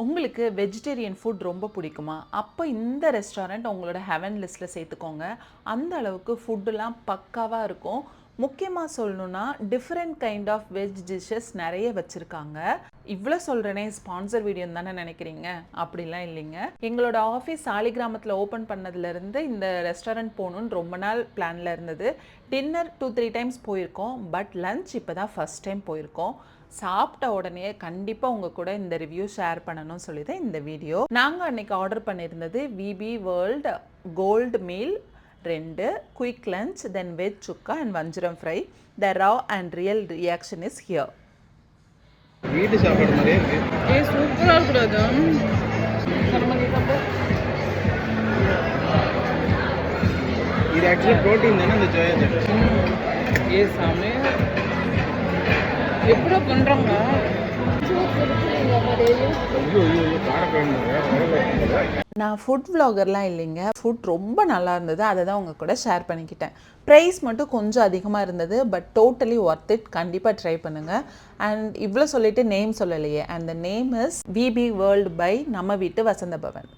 உங்களுக்கு vegetarian food ரொம்ப பிடிக்குமா? அப்போ இந்த ரெஸ்டாரண்ட் உங்களோட ஹெவன் லிஸ்ட்டில் சேர்த்துக்கோங்க. அந்த அளவுக்கு ஃபுட்டுலாம் பக்காவா இருக்கும். முக்கியமா சொல்லணும்னா, different kind of veg dishes நெறைய வச்சிருக்காங்க. இவ்ளோ சொல்றேனே ஸ்பான்சர் வீடியோன்னு தானே நெனைக்கிறீங்க? அப்படிலாம் இல்லைங்க. எங்களோட ஆஃபீஸ் சாலிகிராமத்தில ஓப்பன் பண்ணதுலேருந்து இந்த ரெஸ்டாரண்ட் போகணுன்னு ரொம்ப நாள் பிளான்ல இருந்தது. டின்னர் 2, 3 டைம்ஸ் போயிருக்கோம். பட் லஞ்ச் இப்போ தான் ஃபர்ஸ்ட் டைம் போயிருக்கோம். சாப்பிட்ட உடனே கண்டிப்பாக உங்கள் கூட இந்த ரிவ்யூ ஷேர் பண்ணணும்னு சொல்லி தான் இந்த வீடியோ. நாங்கள் அன்றைக்கி ஆர்டர் பண்ணியிருந்தது VP world gold meal 2, quick lunch, then veg chukka and vanjaram fry. The raw and real reaction is here. வீட்டு சாப்பாடு மாதிரியே இருக்கு. சூப்பராக இருக்கிறது. இது ஆக்சுவலாக ப்ரோட்டீன் தானே இந்த சோயா சங்க்ஸ். சாமி எப்படி பண்ணுறாங்க? நான் ஃபுட் விலாகர்லாம் இல்லைங்க. ஃபுட் ரொம்ப நல்லா இருந்தது. அதை தான் உங்கள் கூட ஷேர் பண்ணிக்கிட்டேன். ப்ரைஸ் மட்டும் கொஞ்சம் அதிகமாக இருந்தது. But totally worth it. கண்டிப்பாக ட்ரை பண்ணுங்கள். அண்ட் இவ்வளோ சொல்லிவிட்டு நேம் சொல்லலையே. And the name is VB world by நம்ம வீட்டு வசந்த பவன்.